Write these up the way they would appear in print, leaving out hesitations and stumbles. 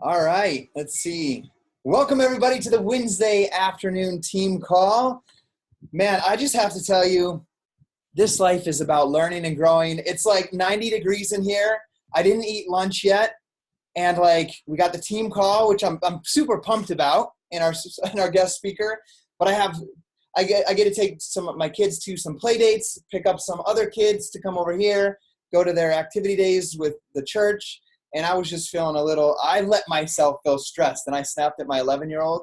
All right, let's see. Welcome everybody to the Wednesday afternoon team call. Man, I just have to tell you, this life is about learning and growing. It's like 90 degrees in here. I didn't eat lunch yet. And we got the team call, which I'm super pumped about, and our guest speaker. But I get to take some of my kids to some play dates, pick up some other kids to come over here, go to their activity days with the church. And I was just feeling I let myself feel stressed, and I snapped at my 11-year-old.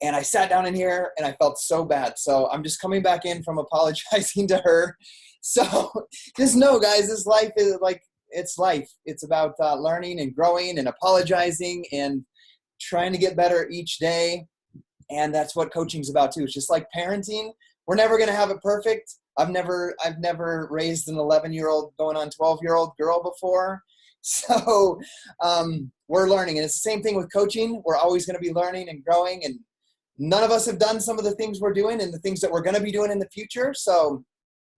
And I sat down in here and I felt so bad. So I'm just coming back in from apologizing to her. So just know, guys, this life is it's life. It's about learning and growing and apologizing and trying to get better each day. And that's what coaching is about too. It's just like parenting. We're never going to have it perfect. I've never raised an 11-year-old going on 12-year-old girl before. So we're learning. And it's the same thing with coaching. We're always going to be learning and growing. And none of us have done some of the things we're doing and the things that we're going to be doing in the future. So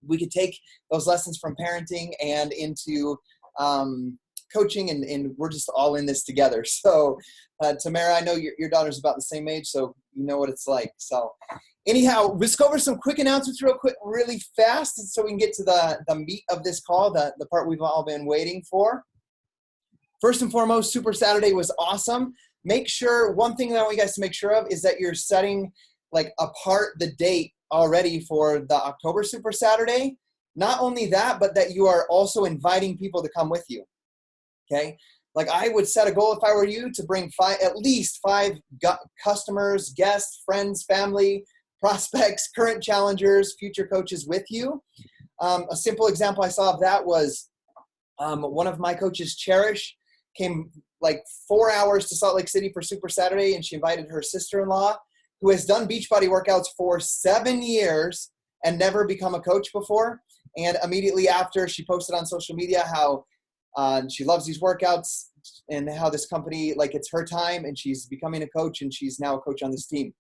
we could take those lessons from parenting and into coaching, and we're just all in this together. So Tamara, I know your daughter's about the same age, so you know what it's like. So anyhow, let's go over some quick announcements really fast, so we can get to the meat of this call, the part we've all been waiting for. First and foremost, Super Saturday was awesome. Make sure, one thing that I want you guys to make sure of is that you're setting apart the date already for the October Super Saturday. Not only that, but that you are also inviting people to come with you, okay? I would set a goal if I were you to bring at least five customers, guests, friends, family, prospects, current challengers, future coaches with you. A simple example I saw of that was one of my coaches, Cherish, came 4 hours to Salt Lake City for Super Saturday, and she invited her sister-in-law, who has done Beachbody workouts for 7 years and never become a coach before. And immediately after, she posted on social media how she loves these workouts and how this company, it's her time, and she's becoming a coach, and she's now a coach on this team.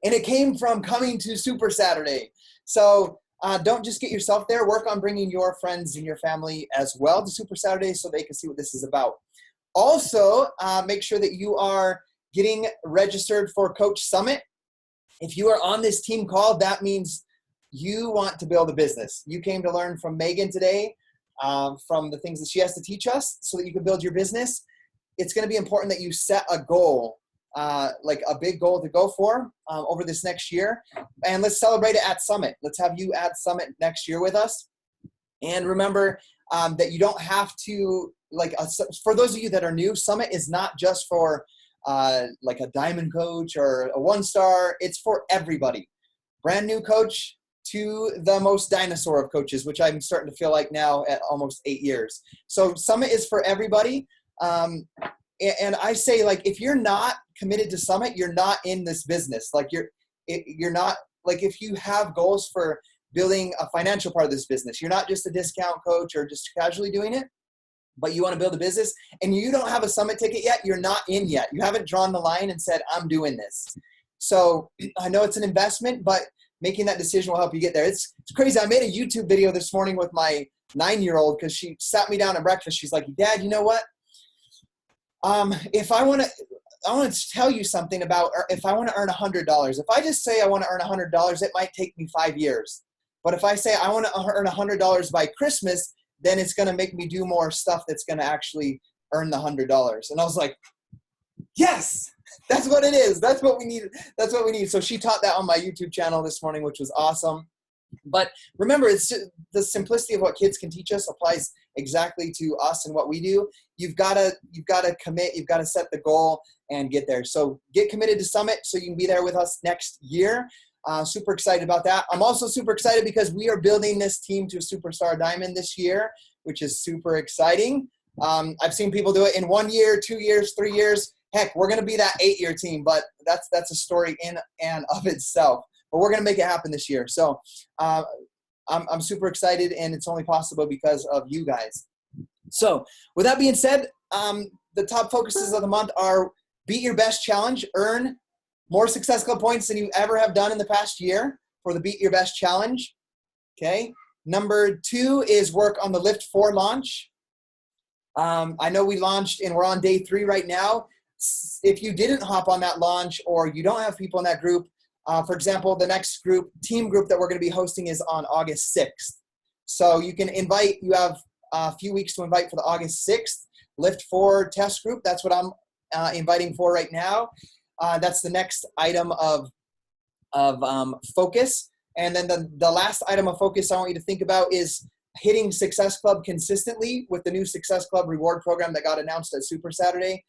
And it came from coming to Super Saturday. So don't just get yourself there. Work on bringing your friends and your family as well to Super Saturday so they can see what this is about. Also, make sure that you are getting registered for Coach Summit. If you are on this team call, that means you want to build a business. You came to learn from Megan today, from the things that she has to teach us so that you can build your business. It's going to be important that you set a goal, a big goal to go for over this next year. And let's celebrate it at Summit. Let's have you at Summit next year with us. And remember that you don't have to, for those of you that are new, Summit is not just for a diamond coach or a 1-star. It's for everybody. Brand new coach to the most dinosaur of coaches, which I'm starting to feel like now at almost 8 years. So Summit is for everybody. And I say, if you're not committed to Summit, you're not in this business. You're not, if you have goals for building a financial part of this business, you're not just a discount coach or just casually doing it, but you want to build a business and you don't have a Summit ticket yet, you're not in yet. You haven't drawn the line and said, I'm doing this. So I know it's an investment, but making that decision will help you get there. It's crazy. I made a YouTube video this morning with my 9-year-old because she sat me down at breakfast. She's like, Dad, you know what? If I want to tell you something about if I want to earn $100. If I just say I want to earn $100, it might take me 5 years. But if I say I want to earn $100 by Christmas, then it's going to make me do more stuff that's going to actually earn the $100. And I was like, yes, that's what it is. That's what we need. That's what we need. So she taught that on my YouTube channel this morning, which was awesome. But remember, it's just, the simplicity of what kids can teach us applies exactly to us and what we do. You've got to commit. You've got to set the goal and get there. So get committed to Summit so you can be there with us next year. Super excited about that. I'm also super excited because we are building this team to a superstar diamond this year, which is super exciting. I've seen people do it in 1 year, 2 years, 3 years. Heck, we're going to be that 8-year team, but that's a story in and of itself. But we're going to make it happen this year. So I'm super excited, and it's only possible because of you guys. So with that being said, the top focuses of the month are Beat Your Best Challenge, earn more Success Club points than you ever have done in the past year for the Beat Your Best Challenge. Okay. Number 2 is work on the Lift 4 launch. I know we launched and we're on day 3 right now. If you didn't hop on that launch or you don't have people in that group, for example, the next team group that we're going to be hosting is on August 6th. So you can invite, you have a few weeks to invite for the August 6th Lift 4 test group. That's what I'm inviting for right now. That's the next item of focus. And then the last item of focus I want you to think about is hitting Success Club consistently with the new Success Club reward program that got announced at Super Saturday.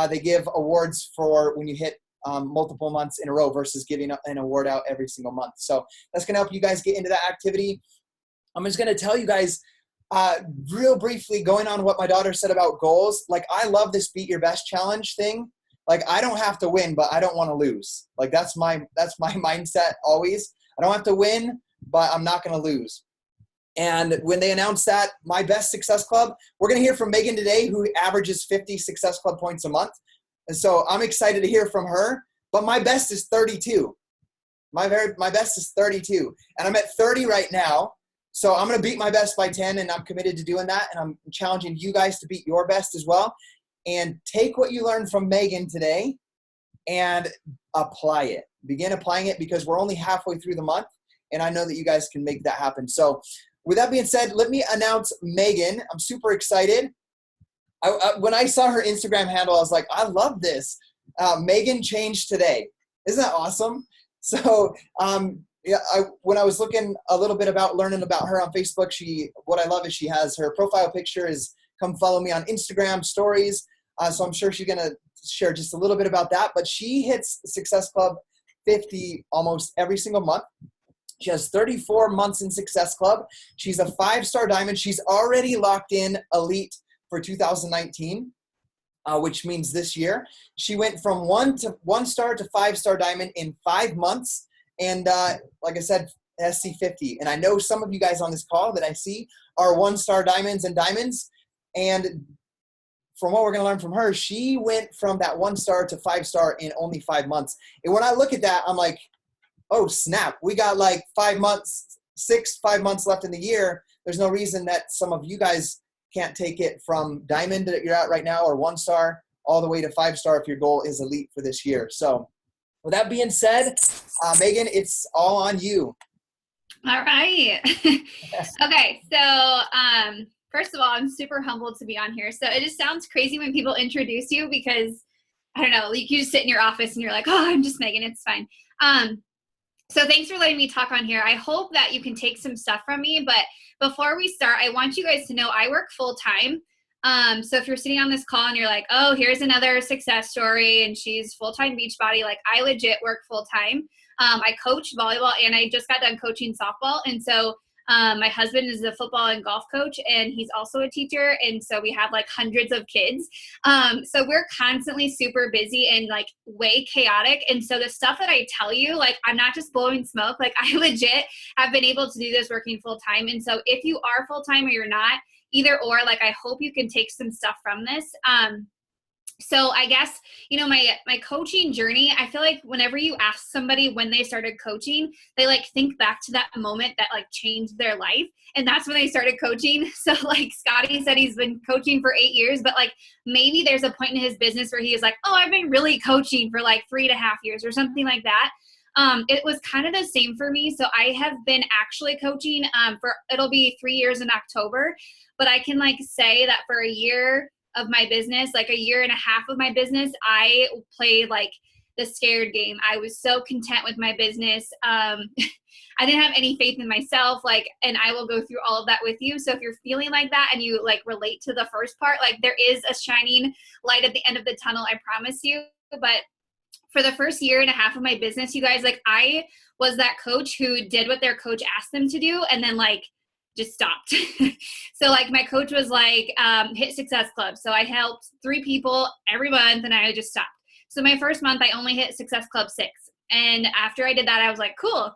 They give awards for when you hit multiple months in a row versus giving an award out every single month. So that's going to help you guys get into that activity. I'm just going to tell you guys real briefly, going on what my daughter said about goals. Like, I love this Beat Your Best challenge thing. Like, I don't have to win, but I don't want to lose. Like, that's my mindset always. I don't have to win, but I'm not going to lose. And when they announced that, my best Success Club, we're going to hear from Megan today, who averages 50 Success Club points a month. And so I'm excited to hear from her, but my best is 32. My best is 32. And I'm at 30 right now. So I'm going to beat my best by 10, and I'm committed to doing that. And I'm challenging you guys to beat your best as well. And take what you learned from Megan today and apply it. Begin applying it, because we're only halfway through the month, and I know that you guys can make that happen. So with that being said, let me announce Megan. I'm super excited. When I saw her Instagram handle, I was like, I love this. Megan changed today. Isn't that awesome? So when I was looking a little bit about learning about her on Facebook, what I love is she has her profile picture is come follow me on Instagram stories. So I'm sure she's going to share just a little bit about that. But she hits Success Club 50 almost every single month. She has 34 months in Success Club. She's a 5-star diamond. She's already locked in elite for 2019, which means this year. She went from 1-star to 5-star diamond in 5 months. And like I said, SC50. And I know some of you guys on this call that I see are 1-star diamonds and diamonds. And from what we're going to learn from her, she went from that 1-star to 5-star in only 5 months. And when I look at that, I'm like, oh, snap. We got like 5 months left in the year. There's no reason that some of you guys can't take it from diamond that you're at right now, or 1-star, all the way to 5-star if your goal is elite for this year. So with that being said, Megan, it's all on you. All right. Okay. So, first of all, I'm super humbled to be on here. So it just sounds crazy when people introduce you, because I don't know, you just sit in your office and you're like, oh, I'm just Megan. It's fine. So thanks for letting me talk on here. I hope that you can take some stuff from me, but before we start, I want you guys to know I work full time. So if you're sitting on this call and you're like, oh, here's another success story and she's full-time Beachbody, like, I legit work full time. I coach volleyball and I just got done coaching softball. And so my husband is a football and golf coach, and he's also a teacher. And so we have like hundreds of kids. So we're constantly super busy and like way chaotic. And so the stuff that I tell you, like, I'm not just blowing smoke. Like, I legit have been able to do this working full time. And so if you are full time or you're not, either or, like, I hope you can take some stuff from this. So I guess, my coaching journey, I feel like whenever you ask somebody when they started coaching, they like think back to that moment that like changed their life. And that's when they started coaching. So like Scotty said, he's been coaching for 8 years, but like maybe there's a point in his business where he is like, oh, I've been really coaching for like 3.5 years or something like that. It was kind of the same for me. So I have been actually coaching it'll be 3 years in October, but I can like say that for a year of my business, like 1.5 years of my business, I played like the scared game. I was so content with my business. I didn't have any faith in myself, and I will go through all of that with you. So if you're feeling like that and you like relate to the first part, like there is a shining light at the end of the tunnel, I promise you. But for the first 1.5 years of my business, you guys, like I was that coach who did what their coach asked them to do and then like just stopped. So like my coach was like, hit Success Club. So I helped 3 people every month and I just stopped. So my first month I only hit Success Club 6. And after I did that, I was like, cool,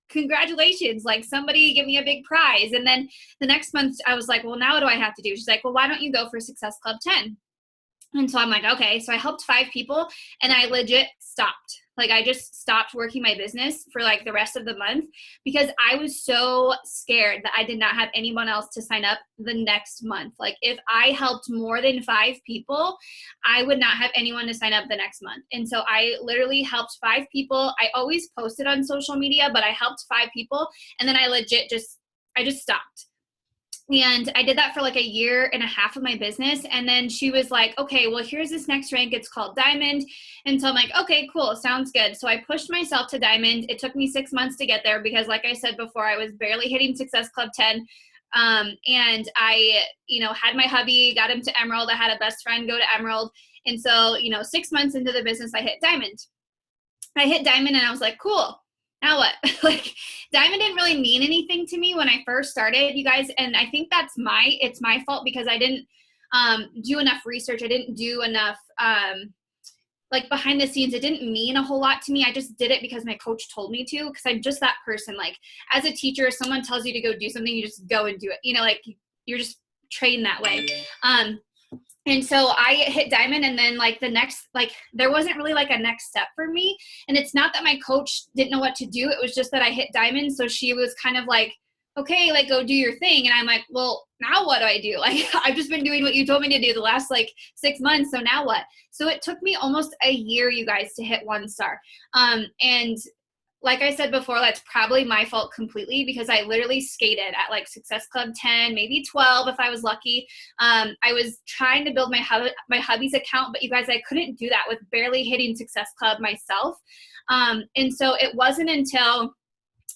congratulations. Like somebody give me a big prize. And then the next month I was like, well, now what do I have to do? She's like, well, why don't you go for Success Club 10? And so I'm like, okay. So I helped 5 people and I legit stopped. Like I just stopped working my business for like the rest of the month because I was so scared that I did not have anyone else to sign up the next month. Like if I helped more than 5 people, I would not have anyone to sign up the next month. And so I literally helped 5 people. I always posted on social media, but I helped 5 people. And then I just stopped. And I did that for like 1.5 years of my business. And then she was like, okay, well, here's this next rank. It's called Diamond. And so I'm like, okay, cool. Sounds good. So I pushed myself to Diamond. It took me 6 months to get there because like I said before, I was barely hitting Success Club 10. And I, had my hubby, got him to Emerald. I had a best friend go to Emerald. And so, 6 months into the business, I hit Diamond. And I was like, cool. Now what? Like Diamond didn't really mean anything to me when I first started, you guys. And I think it's my fault because I didn't do enough research. I didn't do enough like behind the scenes. It didn't mean a whole lot to me. I just did it because my coach told me to, because I'm just that person. Like as a teacher, if someone tells you to go do something, you just go and do it. Like you're just trained that way. And so I hit Diamond, and then like the next, like there wasn't really like a next step for me. And it's not that my coach didn't know what to do. It was just that I hit Diamond. So she was kind of like, okay, like go do your thing. And I'm like, well, now what do I do? Like I've just been doing what you told me to do the last like 6 months. So now what? So it took me almost 1 year, you guys, to hit 1 star. And like I said before, that's probably my fault completely because I literally skated at like Success Club 10, maybe 12 if I was lucky. I was trying to build my hubby's account, but you guys, I couldn't do that with barely hitting Success Club myself. And so it wasn't until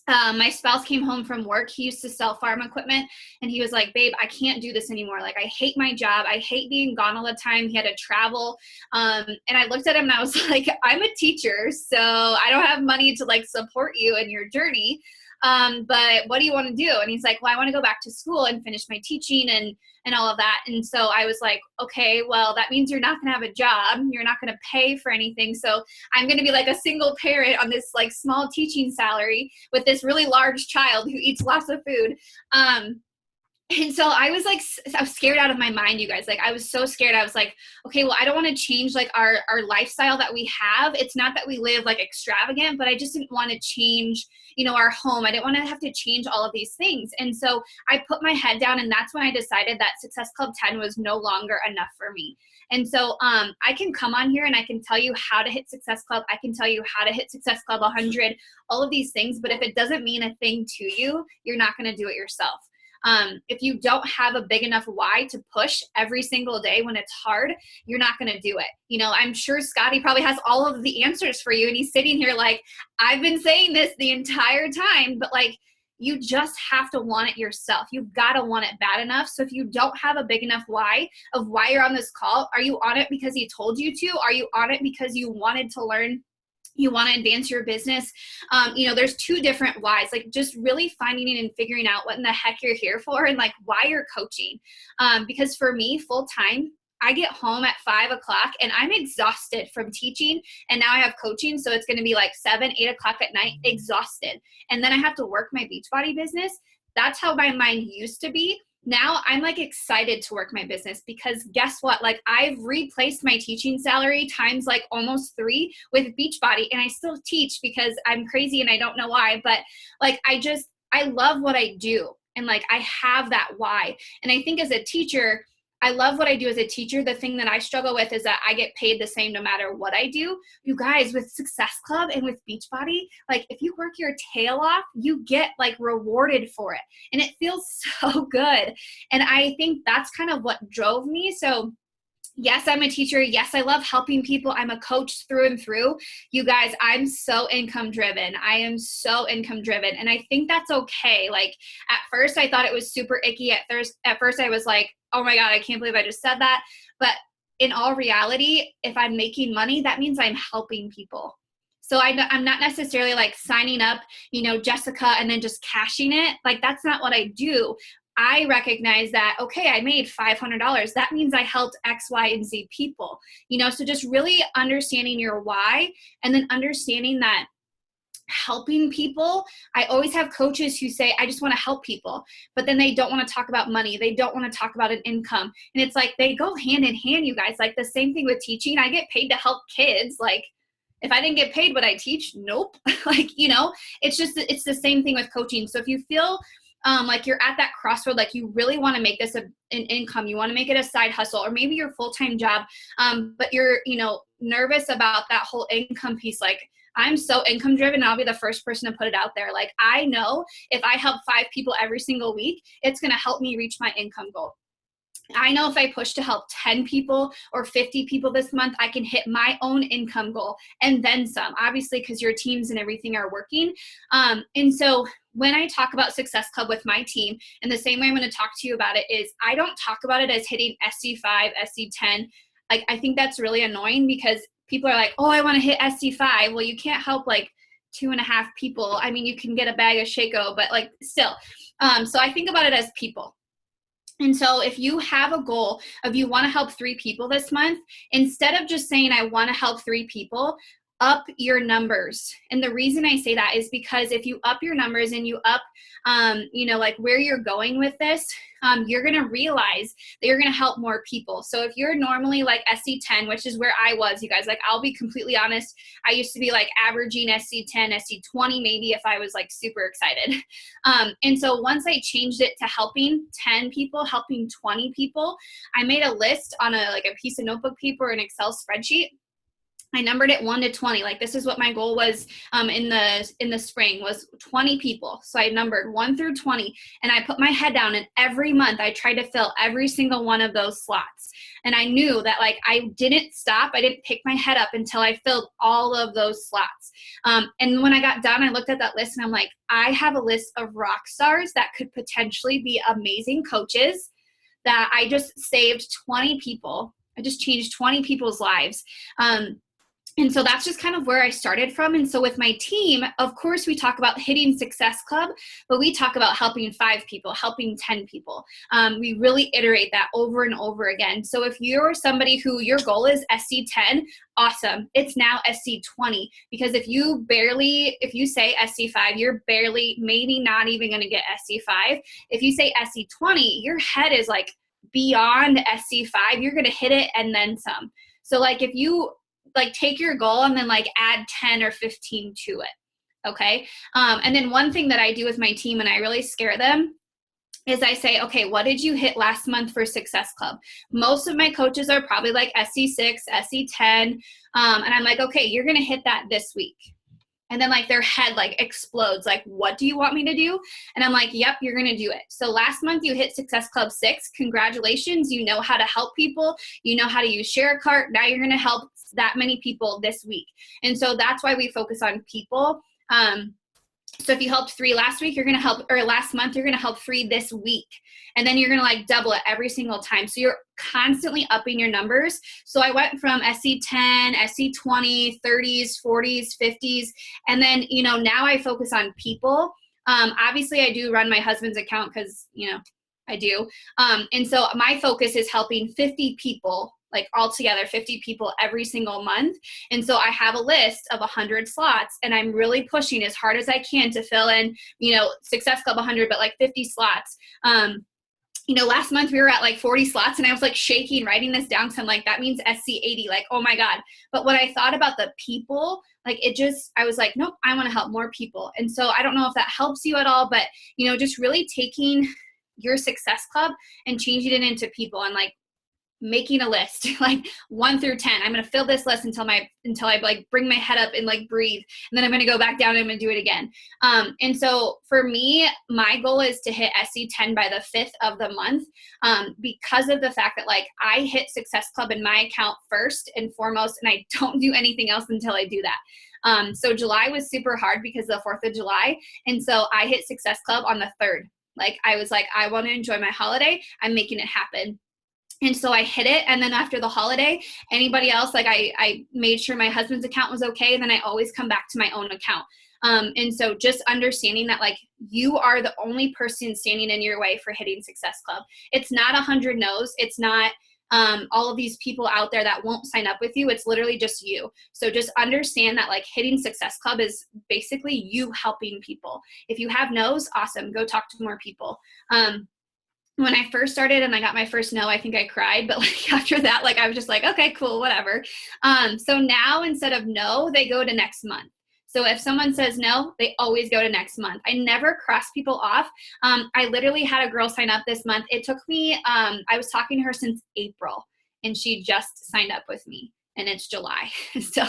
my spouse came home from work. He used to sell farm equipment, and he was like, babe, I can't do this anymore. Like, I hate my job. I hate being gone all the time. He had to travel. And I looked at him and I was like, I'm a teacher, so I don't have money to like support you in your journey. But what do you want to do? And he's like, well, I want to go back to school and finish my teaching and all of that. And so I was like, okay, well, that means you're not going to have a job. You're not going to pay for anything. So I'm going to be like a single parent on this like small teaching salary with this really large child who eats lots of food. And so I was scared out of my mind, you guys. Like, I was so scared. I was like, okay, well, I don't want to change like our lifestyle that we have. It's not that we live like extravagant, but I just didn't want to change, our home. I didn't want to have to change all of these things. And so I put my head down, and that's when I decided that Success Club 10 was no longer enough for me. And so I can come on here and I can tell you how to hit Success Club. I can tell you how to hit Success Club 100, all of these things. But if it doesn't mean a thing to you, you're not going to do it yourself. If you don't have a big enough why to push every single day when it's hard, you're not going to do it. I'm sure Scotty probably has all of the answers for you, and he's sitting here like, I've been saying this the entire time, but like, you just have to want it yourself. You've got to want it bad enough. So if you don't have a big enough why of why you're on this call, are you on it because he told you to? Are you on it because you wanted to learn? You want to advance your business? There's 2 different whys, like just really finding and figuring out what in the heck you're here for and like why you're coaching. Because for me, full time, I get home at 5 o'clock and I'm exhausted from teaching, and now I have coaching. So it's going to be like 7, 8 o'clock at night, exhausted. And then I have to work my Beachbody business. That's how my mind used to be. Now I'm like excited to work my business because guess what? Like, I've replaced my teaching salary times like almost 3 with Beachbody, and I still teach because I'm crazy and I don't know why, but like, I love what I do. And like, I have that why. And I think as a teacher, I love what I do as a teacher. The thing that I struggle with is that I get paid the same no matter what I do. You guys, with Success Club and with Beachbody, like if you work your tail off, you get like rewarded for it. And it feels so good. And I think that's kind of what drove me. So yes, I'm a teacher. Yes, I love helping people. I'm a coach through and through. You guys, I'm so income driven. I am so income driven. And I think that's okay. Like at first I thought it was super icky. At first I was like, oh my God, I can't believe I just said that. But in all reality, if I'm making money, that means I'm helping people. So I'm not necessarily like signing up, Jessica, and then just cashing it. Like that's not what I do. I recognize that, okay, I made $500. That means I helped X, Y, and Z people, so just really understanding your why, and then understanding that helping people. I always have coaches who say, I just want to help people, but then they don't want to talk about money. They don't want to talk about an income. And it's like, they go hand in hand, you guys. Like the same thing with teaching. I get paid to help kids. Like, If I didn't get paid, would I teach? Nope. Like, you know, it's the same thing with coaching. So if you feel like you're at that crossroad, like you really want to make this an income, you want to make it a side hustle, or maybe your full-time job, but you're, you know, nervous about that whole income piece. Like, I'm so income driven, I'll be the first person to put it out there. Like, I know if I help 5 people every single week, it's going to help me reach my income goal. I know if I push to help 10 people or 50 people this month, I can hit my own income goal and then some, obviously, because your teams and everything are working. And so when I talk about Success Club with my team, and the same way I'm going to talk to you about it is I don't talk about it as hitting SC5, SC10. Like, I think that's really annoying because people are like, oh, I want to hit SC5. Well, you can't help like 2.5 people. I mean, you can get a bag of Shaco, but like still. So I think about it as people. And so if you have a goal of you want to help 3 people this month, instead of just saying, I want to help 3 people, up your numbers. And the reason I say that is because if you up your numbers and you up, you know, like where you're going with this, you're going to realize that you're going to help more people. So if you're normally like SC10, which is where I was, you guys, like, I'll be completely honest. I used to be like averaging SC10, SC20, maybe if I was like super excited. And so once I changed it to helping 10 people, helping 20 people, I made a list on a piece of notebook paper or an Excel spreadsheet. I numbered it 1 to 20. Like, this is what my goal was in the spring, was 20 people. So I numbered 1 through 20, and I put my head down, and every month I tried to fill every single one of those slots. And I knew that, like, I didn't stop. I didn't pick my head up until I filled all of those slots. And when I got done, I looked at that list and I'm like, I have a list of rock stars that could potentially be amazing coaches that I just saved 20 people. I just changed 20 people's lives. And so that's just kind of where I started from. And so with my team, of course, we talk about hitting Success Club, but we talk about helping 5 people, helping 10 people. We really iterate that over and over again. So if you're somebody who your goal is SC10, awesome. It's now SC20, because if you say SC5, you're barely, maybe not even going to get SC5. If you say SC20, your head is like beyond SC5. You're going to hit it and then some. So like, if you like take your goal and then like add 10 or 15 to it. Okay. And then one thing that I do with my team, and I really scare them, is I say, okay, what did you hit last month for Success Club? Most of my coaches are probably like SC6, SC10. And I'm like, okay, you're going to hit that this week. And then like their head like explodes. Like, what do you want me to do? And I'm like, yep, you're going to do it. So last month you hit Success Club 6. Congratulations. You know how to help people. You know how to use Share a Cart. Now you're going to help that many people this week. And so that's why we focus on people. So if you helped 3 last week, you're going to help, or last month, you're going to help 3 this week. And then you're going to like double it every single time. So you're constantly upping your numbers. So I went from SC10, SC20, 30s, 40s, 50s. And then, you know, now I focus on people. Obviously I do run my husband's account because, you know, I do. And so my focus is helping 50 people, like altogether 50 people every single month. And so I have a list of 100 slots, and I'm really pushing as hard as I can to fill in, you know, Success Club 100, but like 50 slots. You know, last month we were at like 40 slots, and I was like shaking writing this down because I'm like, that means SC80, like, oh my God. But when I thought about the people, like I was like, nope, I want to help more people. And so I don't know if that helps you at all, but, you know, just really taking your Success Club and changing it into people, and like making a list, like 1 through 10. I'm going to fill this list until I like bring my head up and like breathe. And then I'm going to go back down and I'm going to do it again. And so for me, my goal is to hit SC10 by the 5th of the month, because of the fact that like I hit Success Club in my account first and foremost, and I don't do anything else until I do that. So July was super hard because of the 4th of July. And so I hit Success Club on the 3rd. Like, I was like, I want to enjoy my holiday. I'm making it happen. And so I hit it. And then after the holiday, anybody else, like I made sure my husband's account was okay. And then I always come back to my own account. And so just understanding that like you are the only person standing in your way for hitting Success Club. It's not 100 no's. It's not all of these people out there that won't sign up with you. It's literally just you. So just understand that like hitting Success Club is basically you helping people. If you have no's, awesome. Go talk to more people. when I first started and I got my first no, I think I cried, but like after that, like I was just like, okay, cool, whatever. So now instead of no, they go to next month. So if someone says no, they always go to next month. I never cross people off. I literally had a girl sign up this month. It took me, I was talking to her since April and she just signed up with me. And it's July. So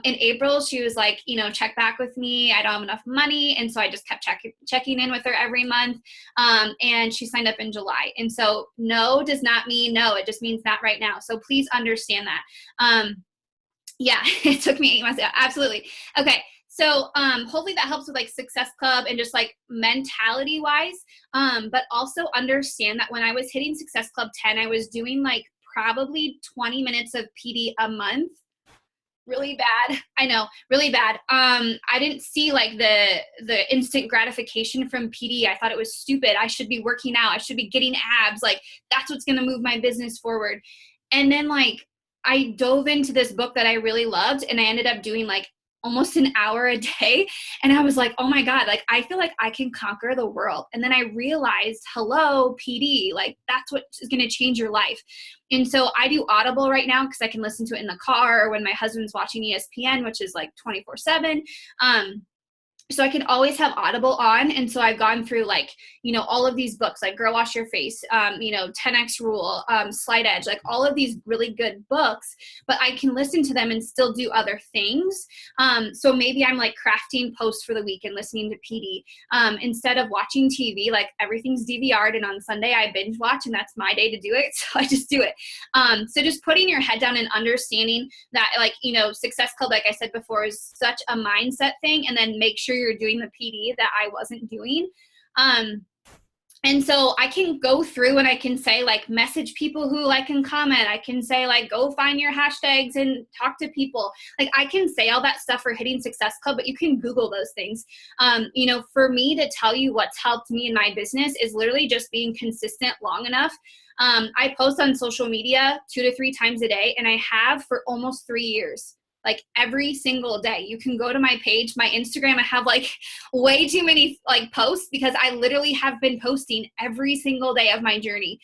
in April, she was like, check back with me. I don't have enough money. And so I just kept checking in with her every month. And she signed up in July. And so no does not mean no. It just means not right now. So please understand that. Yeah, it took me 8 months. Yeah, absolutely. Okay. So hopefully that helps with like Success Club and just like mentality wise. But also understand that when I was hitting Success Club 10, I was doing like probably 20 minutes of PD a month. Really bad. I know, really bad. I didn't see like the instant gratification from PD. I thought it was stupid. I should be working out. I should be getting abs. Like that's what's going to move my business forward. And then like I dove into this book that I really loved and I ended up doing like almost an hour a day. And I was like, oh my God, like I feel like I can conquer the world. And then I realized, hello, PD, like that's what is going to change your life. And so I do Audible right now because I can listen to it in the car or when my husband's watching ESPN, which is like 24/7. So I can always have Audible on. And so I've gone through like, all of these books, like Girl Wash Your Face, 10X Rule, Slight Edge, like all of these really good books, but I can listen to them and still do other things. So maybe I'm like crafting posts for the week and listening to PD instead of watching TV, like everything's DVR'd and on Sunday I binge watch and that's my day to do it. So I just do it. So just putting your head down and understanding that like, Success Club, like I said before, is such a mindset thing. And then make sure you're doing the PD that I wasn't doing. And so I can go through and I can say like message people who like can comment. I can say like go find your hashtags and talk to people. Like I can say all that stuff for hitting Success Club, but you can Google those things. For me to tell you what's helped me in my business is literally just being consistent long enough. I post on social media 2 to 3 times a day and I have for almost 3 years. Like every single day. You can go to my page, my Instagram. I have like way too many like posts because I literally have been posting every single day of my journey.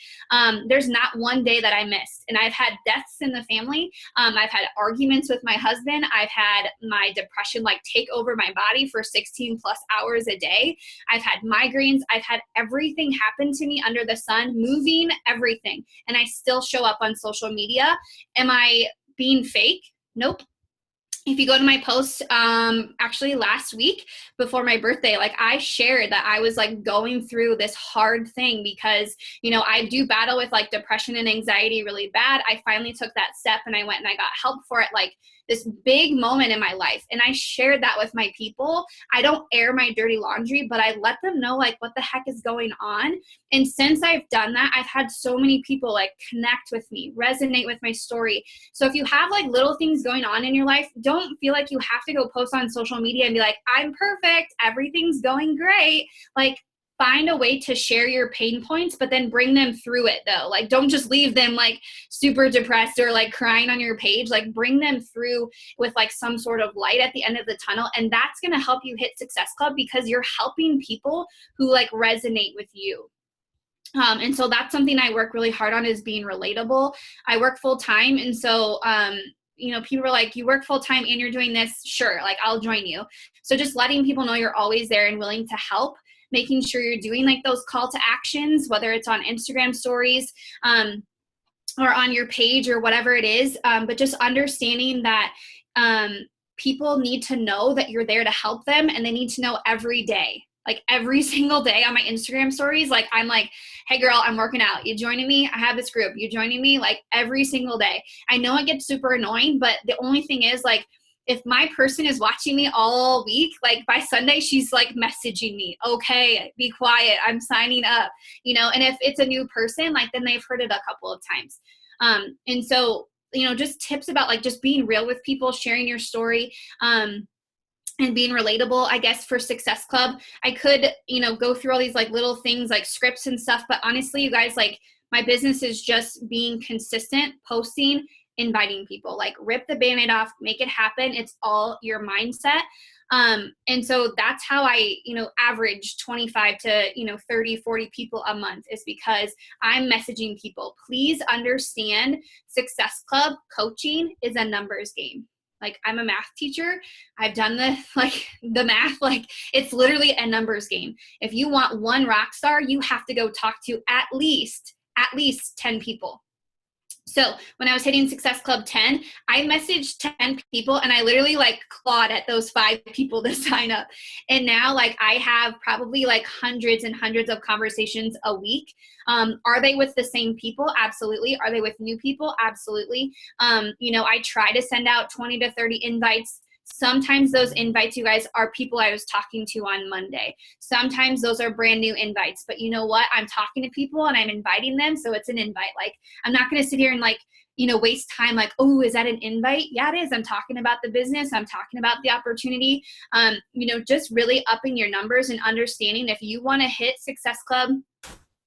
There's not one day that I missed. And I've had deaths in the family. I've had arguments with my husband. I've had my depression like take over my body for 16 plus hours a day. I've had migraines. I've had everything happen to me under the sun, moving, everything. And I still show up on social media. Am I being fake? Nope. If you go to my post, actually last week before my birthday, like I shared that I was like going through this hard thing because, I do battle with like depression and anxiety really bad. I finally took that step and I went and I got help for it. Like this big moment in my life. And I shared that with my people. I don't air my dirty laundry, but I let them know like what the heck is going on. And since I've done that, I've had so many people like connect with me, resonate with my story. So if you have like little things going on in your life, don't feel like you have to go post on social media and be like, I'm perfect. Everything's going great. Like find a way to share your pain points, but then bring them through it though. Like don't just leave them like super depressed or like crying on your page, like bring them through with like some sort of light at the end of the tunnel. And that's going to help you hit Success Club because you're helping people who like resonate with you. And so that's something I work really hard on is being relatable. I work full time. And so, people are like, you work full time and you're doing this. Sure. Like I'll join you. So just letting people know you're always there and willing to help, making sure you're doing like those call to actions, whether it's on Instagram stories, or on your page or whatever it is. But just understanding that, people need to know that you're there to help them and they need to know every day. Like every single day on my Instagram stories, like I'm like, hey girl, I'm working out. You joining me? I have this group. You joining me? Like every single day. I know it gets super annoying, but the only thing is like, if my person is watching me all week, like by Sunday, she's like messaging me, okay, be quiet. I'm signing up, and if it's a new person, like then they've heard it a couple of times. And so, just tips about like just being real with people, sharing your story, and being relatable, I guess, for Success Club. I could, go through all these like little things like scripts and stuff. But honestly, you guys, like my business is just being consistent, posting, inviting people. Like rip the Band-Aid off, make it happen. It's all your mindset. And so that's how I, average 25 to, 30, 40 people a month, is because I'm messaging people. Please understand, Success Club coaching is a numbers game. Like, I'm a math teacher. I've done the math, it's literally a numbers game. If you want one rock star, you have to go talk to at least 10 people. So when I was hitting Success Club 10, I messaged 10 people and I literally clawed at those 5 people to sign up. And now I have probably hundreds and hundreds of conversations a week. Are they with the same people? Absolutely. Are they with new people? Absolutely. I try to send out 20 to 30 invites. Sometimes those invites, you guys, are people I was talking to on Monday. Sometimes those are brand new invites, but you know what? I'm talking to people and I'm inviting them. So it's an invite. I'm not going to sit here and waste time. Oh, is that an invite? Yeah, it is. I'm talking about the business. I'm talking about the opportunity. Just really upping your numbers and understanding, if you want to hit Success Club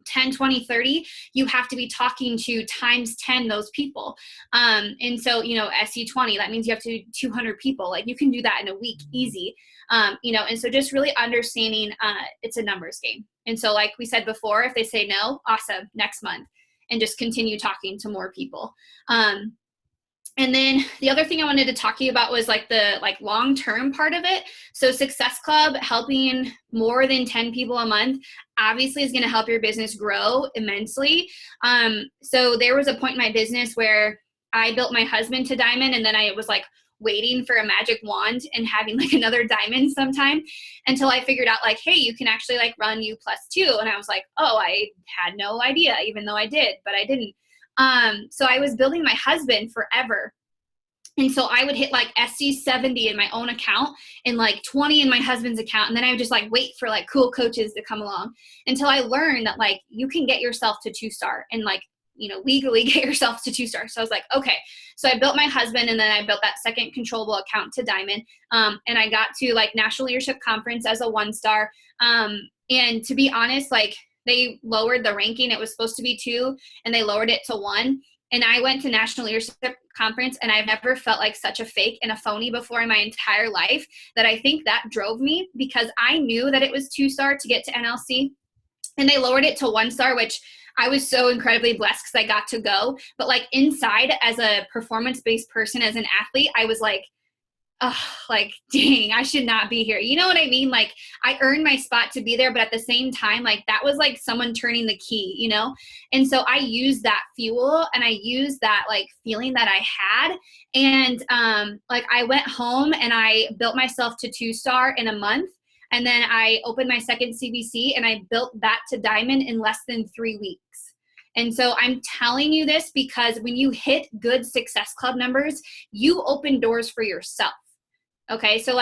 10, 20, 30, you have to be talking to times 10 those people. And so, SC20, that means you have to do 200 people. You can do that in a week, easy. And so just really understanding it's a numbers game. And so like we said before, if they say no, awesome, next month, and just continue talking to more people. And then the other thing I wanted to talk to you about was the long-term part of it. So Success Club, helping more than 10 people a month, obviously is going to help your business grow immensely. So there was a point in my business where I built my husband to diamond, and then I was waiting for a magic wand and having another diamond sometime, until I figured out hey, you can actually run U+2. And I was oh, I had no idea, even though I did, but I didn't. So I was building my husband forever. And so I would hit SC70 in my own account and 20 in my husband's account. And then I would just wait for cool coaches to come along, until I learned that you can get yourself to 2-star and legally get yourself to 2-star. So I was okay. So I built my husband, and then I built that second controllable account to diamond. And I got to National Leadership Conference as a 1-star. And to be honest, they lowered the ranking. It was supposed to be 2, and they lowered it to 1. And I went to National Leadership Conference, and I've never felt like such a fake and a phony before in my entire life, that I think that drove me, because I knew that it was 2-star to get to NLC, and they lowered it to 1-star, which I was so incredibly blessed because I got to go. But inside, as a performance-based person, as an athlete, I was dang, I should not be here. You know what I mean? I earned my spot to be there, but at the same time, that was someone turning the key, And so I used that fuel, and I used that feeling that I had. And I went home and I built myself to 2-star in a month. And then I opened my second CBC, and I built that to diamond in less than 3 weeks. And so I'm telling you this because when you hit good Success Club numbers, you open doors for yourself. Okay, so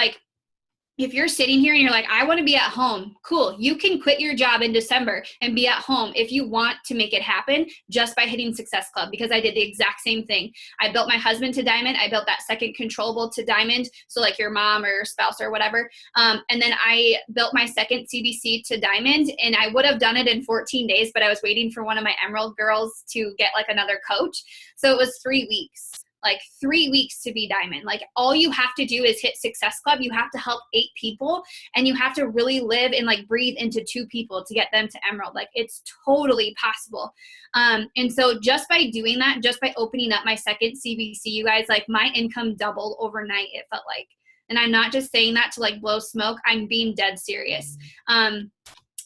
if you're sitting here and you're I want to be at home, cool. You can quit your job in December and be at home if you want to make it happen, just by hitting Success Club, because I did the exact same thing. I built my husband to diamond. I built that second controllable to diamond. So your mom or your spouse or whatever. And then I built my second CBC to diamond, and I would have done it in 14 days, but I was waiting for one of my Emerald girls to get another coach. So it was 3 weeks. 3 weeks to be diamond. All you have to do is hit Success Club. You have to help 8 people, and you have to really live and breathe into 2 people to get them to Emerald. It's totally possible. And so just by doing that, just by opening up my second CBC, you guys, my income doubled overnight, it felt like. And I'm not just saying that to blow smoke. I'm being dead serious.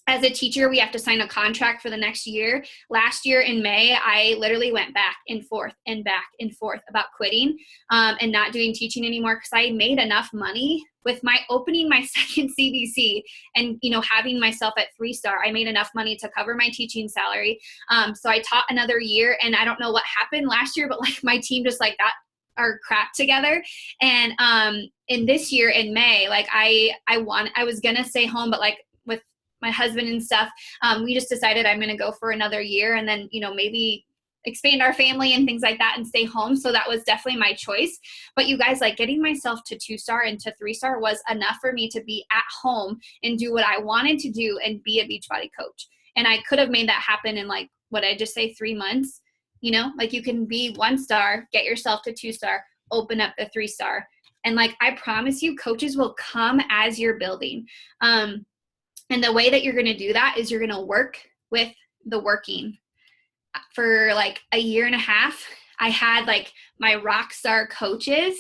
As a teacher, we have to sign a contract for the next year. Last year in May, I literally went back and forth about quitting and not doing teaching anymore, because I made enough money with my opening my second CBC and, having myself at 3-star. I made enough money to cover my teaching salary. So I taught another year, and I don't know what happened last year, but my team just got our crap together. And in this year in May, I was going to stay home, but with my husband and stuff, we just decided I'm going to go for another year, and then, maybe expand our family and things like that and stay home. So that was definitely my choice. But you guys, getting myself to 2-star and to 3-star was enough for me to be at home and do what I wanted to do and be a Beachbody coach. And I could have made that happen in what I just say 3 months. like you can be 1-star, get yourself to 2-star, open up the 3-star. And like, I promise you, coaches will come as you're building. And the way that you're going to do that is you're going to work with the working. For like a year and a half, I had like my rock star coaches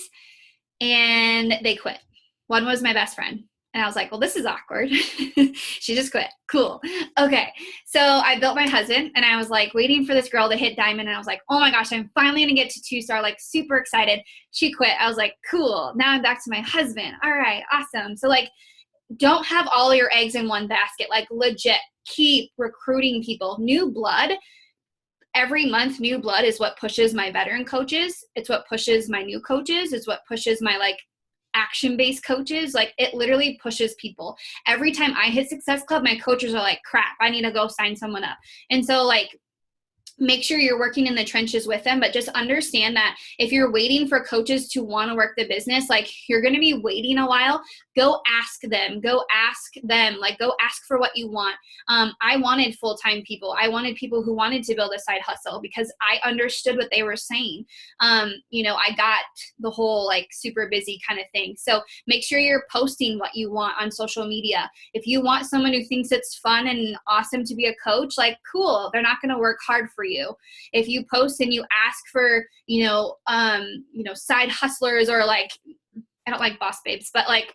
and they quit. One was my best friend. And I was like, well, this is awkward. She just quit. Cool. Okay. So I built my husband and I was like waiting for this girl to hit diamond. And I was like, oh my gosh, I'm finally going to get to 2-star, like super excited. She quit. I was like, cool. Now I'm back to my husband. All right. Awesome. So like, don't have all your eggs in one basket. Like legit keep recruiting people. New blood. Every month, new blood is what pushes my veteran coaches. It's what pushes my new coaches. It's what pushes my like action-based coaches. Like it literally pushes people. Every time I hit Success Club, my coaches are like, crap, I need to go sign someone up. And so like, make sure you're working in the trenches with them, but just understand that if you're waiting for coaches to want to work the business, like you're going to be waiting a while. Go ask them, like go ask for what you want. I wanted full-time people. I wanted people who wanted to build a side hustle because I understood what they were saying. I got the whole like super busy kind of thing. So make sure you're posting what you want on social media. If you want someone who thinks it's fun and awesome to be a coach, like cool, they're not going to work hard for you. If you post and you ask for, side hustlers or like, I don't like boss babes, but like,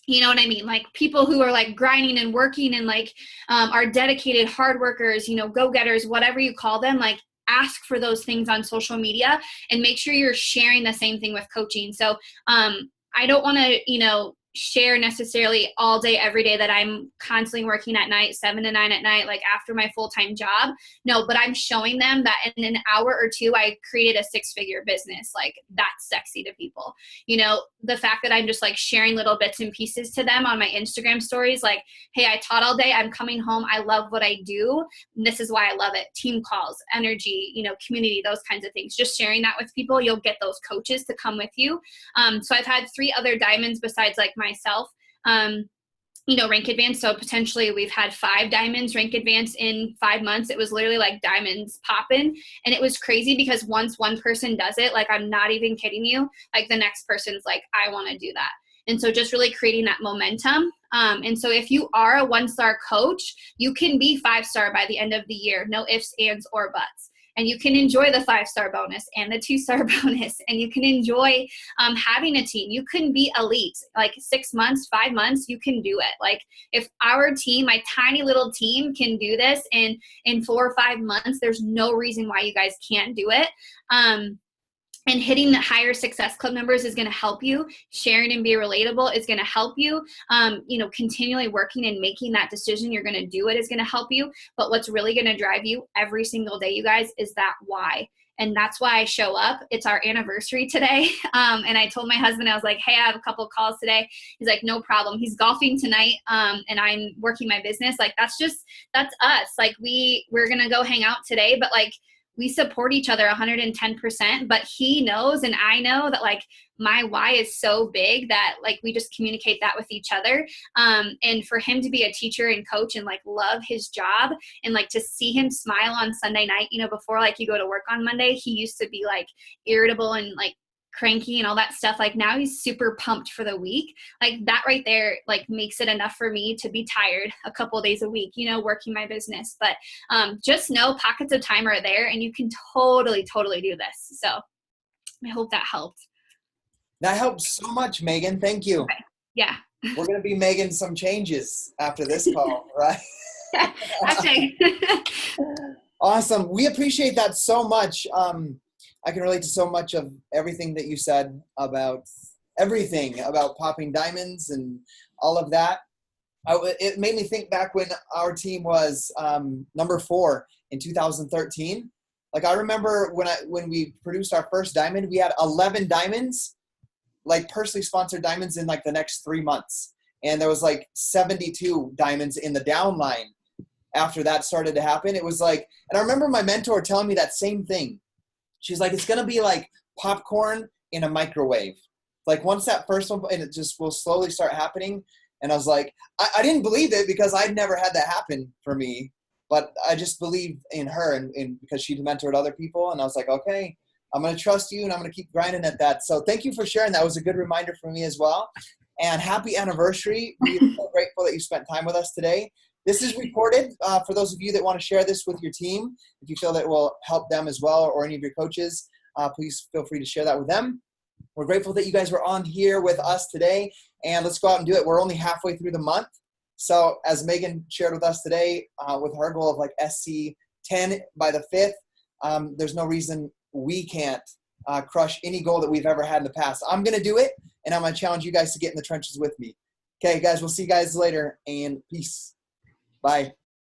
you know what I mean? Like people who are like grinding and working and like are dedicated hard workers, go-getters, whatever you call them, like ask for those things on social media and make sure you're sharing the same thing with coaching. So I don't want to, share necessarily all day, every day that I'm constantly working at night, 7 to 9 at night, like after my full-time job. No, but I'm showing them that in an hour or two, I created a 6-figure business. Like that's sexy to people. The fact that I'm just like sharing little bits and pieces to them on my Instagram stories, like, hey, I taught all day. I'm coming home. I love what I do. And this is why I love it. Team calls, energy, community, those kinds of things. Just sharing that with people, you'll get those coaches to come with you. So I've had 3 other diamonds besides like myself, rank advance. So potentially we've had 5 diamonds rank advance in 5 months. It was literally like diamonds popping. And it was crazy because once one person does it, like, I'm not even kidding you, like the next person's like, I want to do that. And so just really creating that momentum. And so if you are a 1-star coach, you can be 5-star by the end of the year. No ifs, ands, or buts. And you can enjoy the 5-star bonus and the 2-star bonus, and you can enjoy having a team. You can be elite, like 6 months, 5 months, you can do it. Like if our team, my tiny little team can do this in 4 or 5 months, there's no reason why you guys can't do it. And hitting the higher Success Club numbers is going to help you. Sharing and be relatable is going to help you. Continually working and making that decision you're going to do it is going to help you. But what's really going to drive you every single day, you guys, is that why. And that's why I show up. It's our anniversary today. And I told my husband, I was like, hey, I have a couple calls today. He's like, no problem. He's golfing tonight. And I'm working my business. Like, that's us. Like we're going to go hang out today, but like, we support each other 110%, but he knows and I know that like my why is so big that like we just communicate that with each other. And for him to be a teacher and coach and like love his job and like to see him smile on Sunday night, before like you go to work on Monday, he used to be like irritable and like cranky and all that stuff. Like now he's super pumped for the week. Like that right there, like makes it enough for me to be tired a couple of days a week, working my business. But just know pockets of time are there and you can totally do this. So I hope that helped. That helps so much, Megan. Thank you. Okay. Yeah. We're going to be making some changes after this call, right? Okay. Awesome. We appreciate that so much. I can relate to so much of everything that you said about everything, about popping diamonds and all of that. It made me think back when our team was number 4 in 2013. Like I remember when we produced our first diamond, we had 11 diamonds, like personally sponsored diamonds in like the next 3 months. And there was like 72 diamonds in the downline after that started to happen. It was like, and I remember my mentor telling me that same thing. She's like, it's going to be like popcorn in a microwave. Like once that first one, and it just will slowly start happening. And I was like, I didn't believe it because I'd never had that happen for me. but I just believe in her and because she mentored other people. And I was like, okay, I'm going to trust you and I'm going to keep grinding at that. So thank you for sharing. That was a good reminder for me as well. And happy anniversary. We are so grateful that you spent time with us today. This is recorded for those of you that want to share this with your team. If you feel that it will help them as well or any of your coaches, please feel free to share that with them. We're grateful that you guys were on here with us today, and let's go out and do it. We're only halfway through the month. So as Megan shared with us today, with her goal of like SC 10 by the 5th, there's no reason we can't crush any goal that we've ever had in the past. I'm going to do it, and I'm going to challenge you guys to get in the trenches with me. Okay, guys, we'll see you guys later, and peace. Bye.